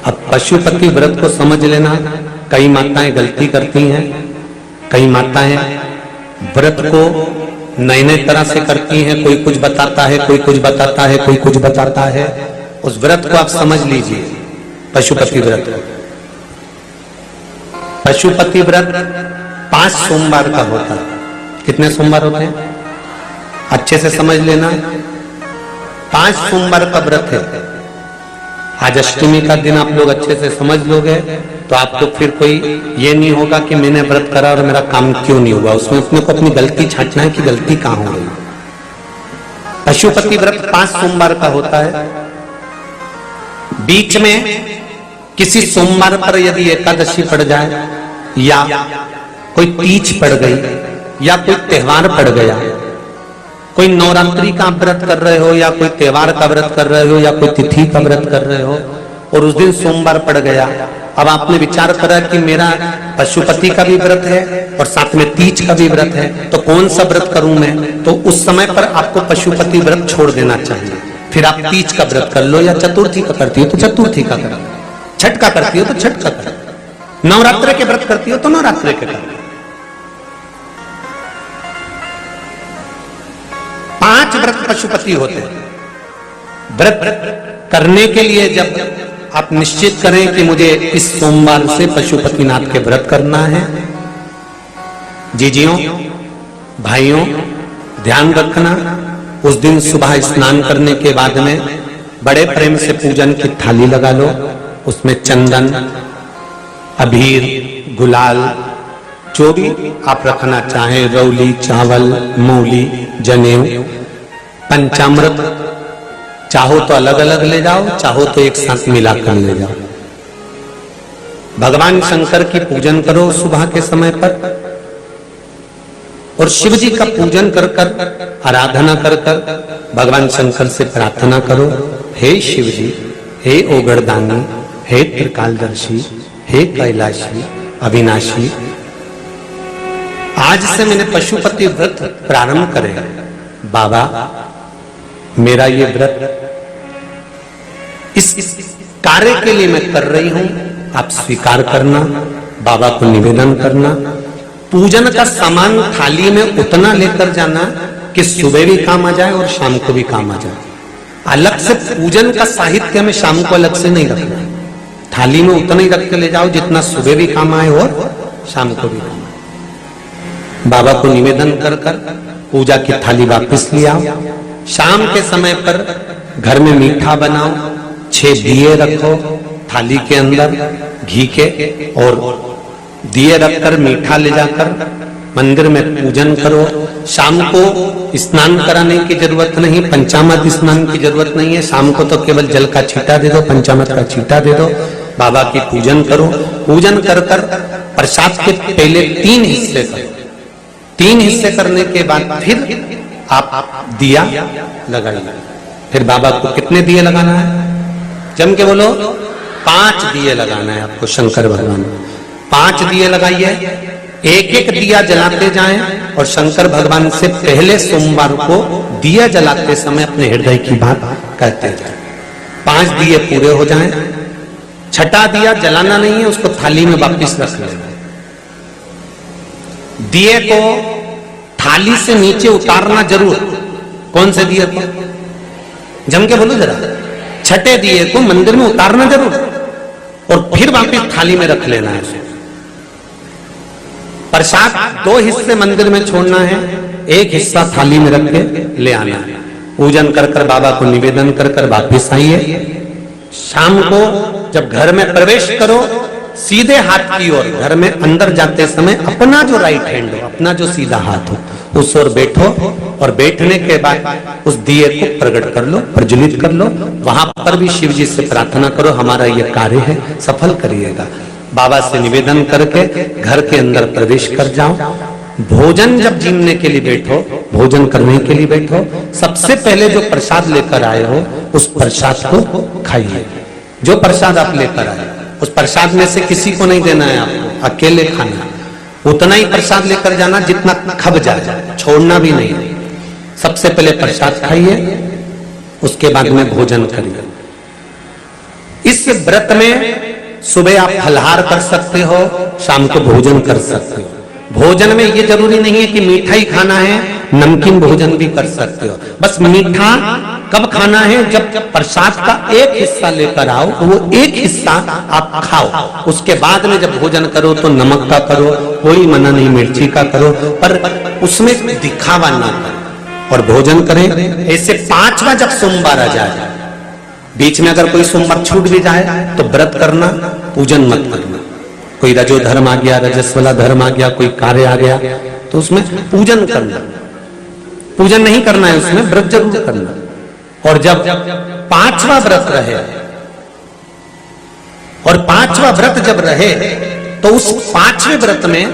अब पशुपति व्रत को समझ लेना। कई माताएं गलती करती हैं, कई माताएं व्रत को नए नए तरह से करती हैं। कोई कुछ बताता है, कोई कुछ बताता है, कोई कुछ बताता है। उस व्रत को आप समझ लीजिए, पशुपति व्रत। पशुपति व्रत 5 सोमवार का होता है। कितने सोमवार होते हैं अच्छे से समझ लेना। 5 सोमवार का व्रत है। आज अष्टमी का दिन आप लोग अच्छे से समझ लोगे तो आपको फिर कोई ये नहीं होगा कि मैंने व्रत करा और मेरा काम क्यों नहीं हुआ। उसमें अपने को अपनी गलती छांटना है कि गलती कहां हो गई। पशुपति व्रत 5 सोमवार का होता है। बीच में किसी सोमवार पर यदि एकादशी पड़ जाए या कोई तीज पड़ गई या कोई त्योहार पड़ गया, कोई नवरात्रि का व्रत कर रहे हो या कोई त्योहार का व्रत कर रहे हो या कोई तिथि का व्रत कर रहे हो और उस दिन सोमवार पड़ गया, अब आपने विचार करा कि मेरा पशुपति का भी व्रत है और साथ में तीज का भी व्रत है, तो कौन सा व्रत करूं मैं। तो उस समय पर आपको पशुपति व्रत छोड़ देना चाहिए। फिर आप तीज का व्रत कर लो, या चतुर्थी का करती हो तो चतुर्थी का करो, छठ का करती हो तो छठ का करो, नवरात्र के व्रत करती हो तो नवरात्र के करो। 5 व्रत पशुपति होते हैं। व्रत करने के लिए जब आप निश्चित करें कि मुझे इस सोमवार से पशुपतिनाथ के व्रत करना है, जीजियों भाइयों ध्यान रखना, उस दिन सुबह स्नान करने के बाद में बड़े प्रेम से पूजन की थाली लगा लो। उसमें चंदन, अबीर, गुलाल, जो भी आप रखना चाहें, रौली, चावल, मूली, जनेऊ, पंचामृत, चाहो तो अलग अलग ले जाओ, चाहो तो एक साथ मिलाकर ले जाओ। भगवान शंकर की पूजन करो सुबह के समय पर और शिव जी का पूजन कर कर आराधना कर कर भगवान शंकर से प्रार्थना करो, हे शिव जी, हे ओगरदानी, हे त्रिकालदर्शी, हे कैलाशी, अविनाशी, आज से मैंने पशुपति व्रत प्रारंभ करे। बाबा मेरा ये व्रत इस कार्य के लिए मैं कर रही हूं, आप स्वीकार करना, बाबा को निवेदन करना। पूजन का सामान थाली में उतना लेकर जाना कि सुबह भी काम आ जाए और शाम को भी काम आ जाए। अलग से पूजन का साहित्य में शाम को अलग से नहीं रखना, थाली में उतना ही रख के ले जाओ जितना सुबह भी काम आए और शाम को भी काम आए। बाबा को निवेदन कर कर पूजा की थाली वापस ले आओ। शाम के समय पर घर में मीठा बनाओ, 6 दिए रखो थाली के अंदर घी के, और दिए रखकर मीठा ले जाकर मंदिर में पूजन करो। शाम को स्नान कराने की जरूरत नहीं, पंचामृत स्नान की जरूरत नहीं है। शाम को तो केवल जल का छींटा दे दो, पंचामृत का छींटा दे दो, बाबा की पूजन करो। पूजन कर कर प्रसाद के पहले 3 हिस्से करो। 3 हिस्से करने के बाद फिर आप दिया लगाइए। फिर बाबा को कितने दिए लगाना है? जम के बोलो, 5 दिए लगाना है आपको शंकर भगवान को। 5 दिए लगाइए, एक एक दिया जलाते जाएं और शंकर भगवान से पहले सोमवार को दिया जलाते समय अपने हृदय की बात कहते जाएं। 5 दिए पूरे हो जाएं। छठा दिया जलाना नहीं है, उसको थाली में वापस रख लेना। दिए को थाली से नीचे उतारना जरूर। कौन से दिए को? जम के बोलो जरा। छठे दिए को मंदिर में उतारना जरूर और फिर वापस थाली में रख लेना है। प्रसाद 2 हिस्से मंदिर में छोड़ना है, 1 हिस्सा थाली में रख के ले आना है। पूजन कर कर बाबा को निवेदन कर कर वापिस आइए। शाम को जब घर में प्रवेश करो, सीधे हाथ की ओर घर में अंदर जाते समय अपना जो राइट हैंड हो, अपना जो सीधा हाथ हो, उस ओर बैठो और बैठने के बाद उस दिए को प्रकट कर लो, प्रज्वलित कर लो। वहां पर भी शिव जी से प्रार्थना करो, हमारा ये कार्य है, सफल करिएगा। बाबा से निवेदन करके घर के अंदर प्रवेश कर जाओ। भोजन जब जीमने के लिए बैठो, भोजन करने के लिए बैठो, सबसे पहले जो प्रसाद लेकर आए हो उस प्रसाद को खाइए। जो प्रसाद आप लेकर आए उस प्रसाद में से किसी को नहीं देना है, आपको अकेले खाना। उतना ही प्रसाद लेकर जाना जितना खब जाए, छोड़ना भी नहीं। सबसे पहले प्रसाद खाइए, उसके बाद में भोजन करिए। इस इस व्रत में सुबह आप फलहार कर सकते हो, शाम को भोजन कर सकते हो। भोजन में ये जरूरी नहीं है कि मीठा ही खाना है, नमकीन भोजन भी कर सकते हो। बस मीठा कब खाना है, जब प्रसाद का एक हिस्सा लेकर आओ तो वो एक हिस्सा आप खाओ। उसके बाद में जब भोजन करो तो नमक का करो, कोई मना नहीं, मिर्ची का करो, पर उसमें दिखावा ना करो और भोजन करें। ऐसे 5वां जब सोमवार आ जाए, बीच में अगर कोई सोमवार छूट भी जाए तो व्रत करना, पूजन मत करना। कोई रजो धर्म आ गया, रजस्वला धर्म आ गया, कोई कार्य आ गया तो उसमें पूजन करना, पूजन नहीं करना है, उसमें व्रत जरूर करना। और जब 5वां व्रत रहे और 5वां व्रत जब रहे तो उस 5वें व्रत में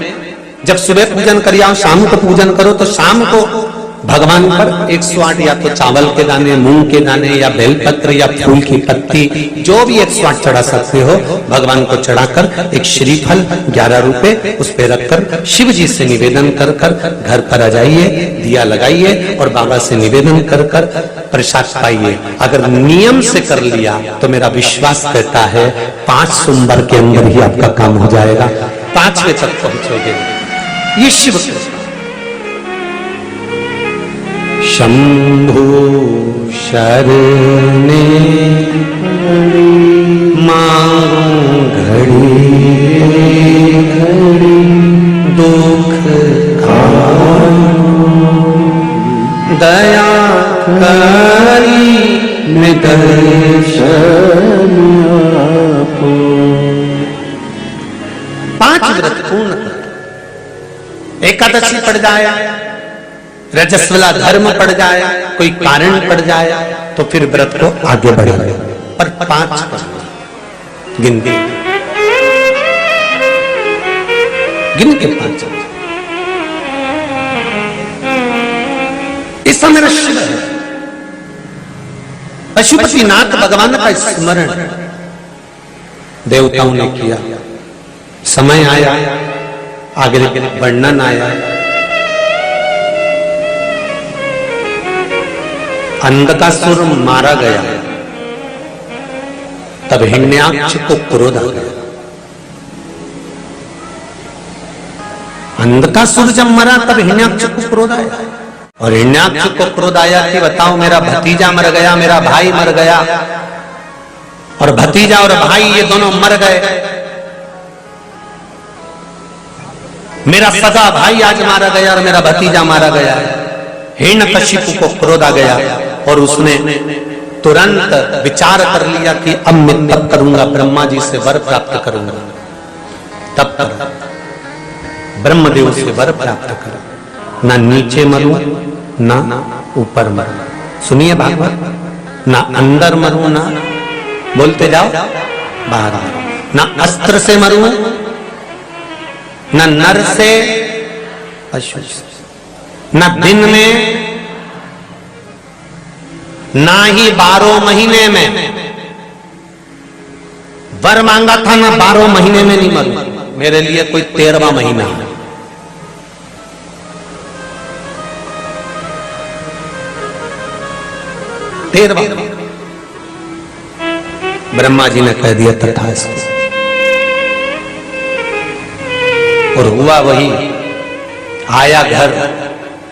जब सुबह पूजन करिए, शाम को पूजन करो तो शाम को भगवान पर 108 या तो चावल के दाने, मूंग के दाने या बेलपत्र या फूल की पत्ती, जो भी 108 चढ़ा सकते हो भगवान को चढ़ाकर एक श्रीफल 11 रुपए उस पे रखकर शिव जी से निवेदन कर कर घर पर आ जाइए, दिया लगाइए और बाबा से निवेदन कर कर प्रसाद पाइए। अगर नियम से कर लिया तो मेरा विश्वास कहता है 5 सोमवार के अंदर ही आपका काम हो जाएगा, 5वें तक पहुंचोगे। ये शिव शंभु शरणे मांगू घड़ी घड़ी दुख दया करी दर्शन। 5 व्रत पूर्ण कर, एकादशी पड़ जाए, रजस्वला धर्म पड़ जाए, कोई कारण पड़ जाए तो फिर व्रत को आगे बढ़ाए। और 5 गिनती गिन के 5 ऐसा मेरा शिव है। पशुपतिनाथ भगवान का स्मरण देवताओं ने किया, समय आया, आगे वर्णन आया। अंधकासुर मारा गया, तब हिरण्याक्ष को क्रोध आ गया। अंधकासुर जब मरा तब हिरण्याक्ष को क्रोध आया, और हिरण्याक्ष को क्रोध आया कि बताओ मेरा भतीजा मर गया, मेरा भाई मर गया, और भतीजा और भाई ये दोनों मर गए, मेरा सगा भाई आज मारा गया और मेरा भतीजा मारा गया। हिरण्यकशिपु को क्रोध आ गया और उसने तुरंत विचार कर लिया कि अब मैं तब करूंगा, ब्रह्मा जी से वर प्राप्त करूंगा। तब ब्रह्मदेव से वर प्राप्त करूं, ना नीचे मरूं ना ऊपर मरूं। सुनिए भागवत, ना अंदर मरूं ना, बोलते जाओ, बाहर ना अस्त्र से मरूं ना नर से, अशु से, ना दिन में ना ही 12 महीने में। वर मांगा था ना 12 महीने में नहीं मरूं, मेरे लिए कोई 13वां महीना है। ब्रह्मा जी ने कह दिया तथास्तु, और हुआ वही। आया घर,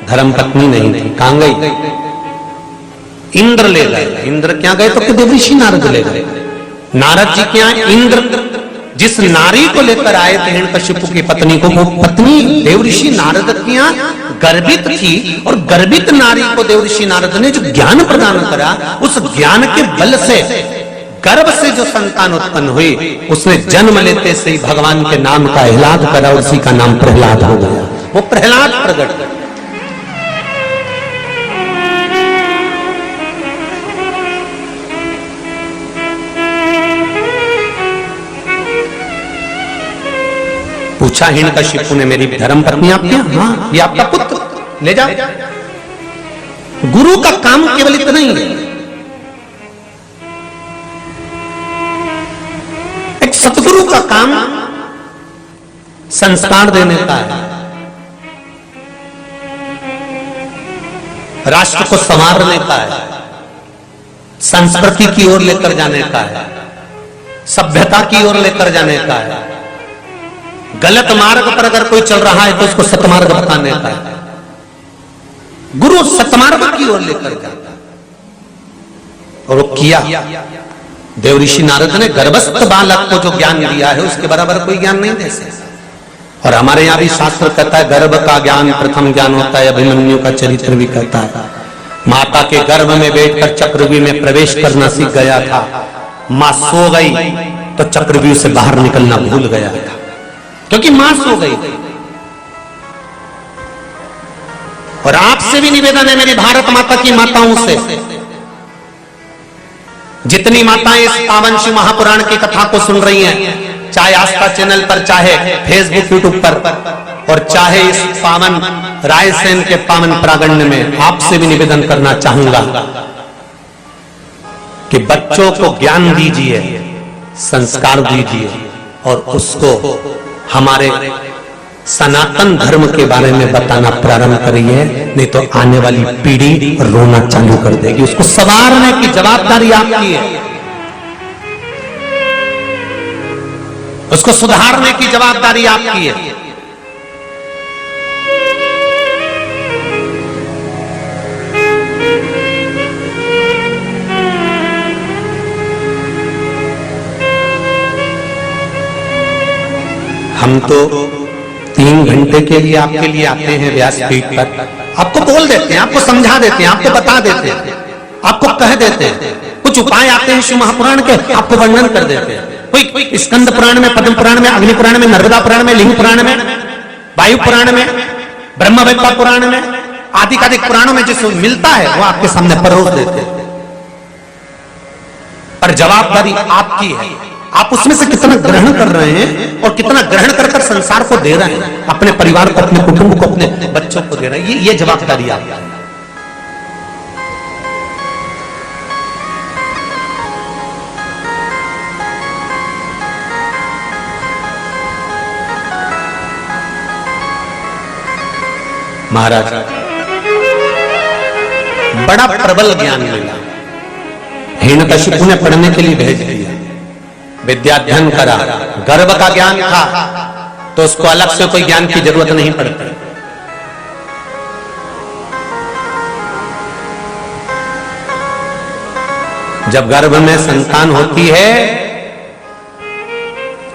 धर्मपत्नी नहीं थी, कहां गई? इंद्र ले गए। इंद्र क्या गए तो देवऋषि नारद ले गए। नारद जी क्या, इंद्र जिस नारी को लेकर आए थे हिरण्यकशिपु की पत्नी को, वो पत्नी देवऋषि नारद की गर्भित थी, और गर्भित नारी को देवऋषि नारद ने जो ज्ञान प्रदान करा, उस ज्ञान के बल से गर्भ से जो संतान उत्पन्न हुई, उसने जन्म लेते से ही भगवान के नाम का आह्लाद करा, उसी का नाम प्रहलाद हो गया। वो प्रहलाद प्रकट। पूछा हिरण्यकशिपु ने, मेरी धर्म पत्नी आपकी? हाँ, ये आपका पुत्र, ले जाओ। गुरु का काम केवल इतना ही है, एक सतगुरु का काम संस्कार देने का है, राष्ट्र को संवारने का है, संस्कृति की ओर लेकर जाने का है। सभ्यता की ओर लेकर जाने का है। गलत मार्ग पर अगर कोई चल रहा है तो उसको सतमार्ग बताने का है। गुरु सतमार्ग की ओर लेकर जाता और वो किया। देव ऋषि नारद ने गर्भस्थ बालक को जो ज्ञान दिया है उसके बराबर कोई ज्ञान नहीं दे सकता। और हमारे यहां भी शास्त्र कहता है गर्भ का ज्ञान प्रथम ज्ञान होता है। अभिमन्यु का चरित्र भी कहता है माता के गर्भ में बैठकर चक्रव्यूह में प्रवेश करना सीख गया था। मां सो गई तो चक्रव्यूह से बाहर निकलना भूल गया था, क्योंकि मां सो गई। और आपसे भी निवेदन है मेरी भारत माता की माताओं से, जितनी माताएं इस पावन शिव महापुराण की कथा को सुन रही हैं, चाहे आस्था चैनल पर, चाहे फेसबुक यूट्यूब पर, और चाहे इस पावन रायसेन के पावन प्रांगण में, आपसे भी निवेदन करना चाहूंगा कि बच्चों को ज्ञान दीजिए, संस्कार दीजिए और उसको हमारे सनातन धर्म के बारे में बताना प्रारंभ करिए, नहीं तो आने वाली पीढ़ी रोना चालू कर देगी। उसको संवारने की जवाबदारी आपकी है, उसको सुधारने की जवाबदारी आपकी है। हम तो 3 घंटे के लिए आपके लिए आते हैं व्यासपीठ पर, आपको बोल देते हैं, आपको समझा देते हैं, आपको बता देते हैं, आपको कह देते हैं। कुछ उपाय आते हैं शिव महापुराण के, आपको वर्णन कर देते हैं। कोई स्कंद पुराण में, पद्म पुराण में, अग्नि पुराण में, नर्मदा पुराण में, लिंग पुराण में, वायु पुराण में, ब्रह्मवेत्ता पुराण में, आदिकादिक पुराणों में जिसको मिलता है वो आपके सामने परोस देते हैं। पर जवाबदारी आपकी है, आप उसमें से कितना ग्रहण कर रहे हैं और कितना ग्रहण कर संसार को दे रहे हैं, अपने परिवार को, अपने कुटुंब को, अपने बच्चों को दे रहे हैं। ये जवाबदारी आपकी है। महाराज बड़ा प्रबल ज्ञान मिला, हिरण्यकशिपु ने पढ़ने के लिए भेज दिया, विद्याध्ययन करा, गर्भ का ज्ञान था तो उसको अलग से कोई ज्ञान की जरूरत नहीं पड़ती। जब गर्भ में संतान होती है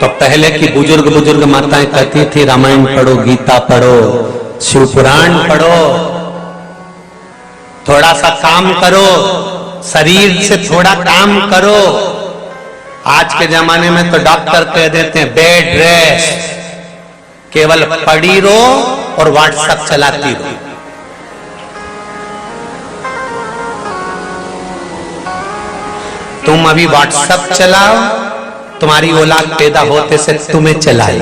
तो पहले की बुजुर्ग माताएं कहती थी रामायण पढ़ो, गीता पढ़ो, शिव पुराण पढ़ो, थोड़ा सा काम करो, शरीर से थोड़ा काम करो। आज के जमाने में तो डॉक्टर कह देते हैं बेड रेस्ट, केवल पड़ी रहो और व्हाट्सएप चलाती रहो। तुम अभी व्हाट्सएप चलाओ, तुम्हारी औलाद पैदा होते से तुम्हें चलाई।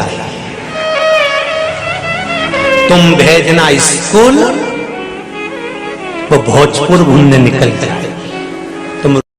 तुम भेजना स्कूल, वो भोजपुर घूमने निकल जाए।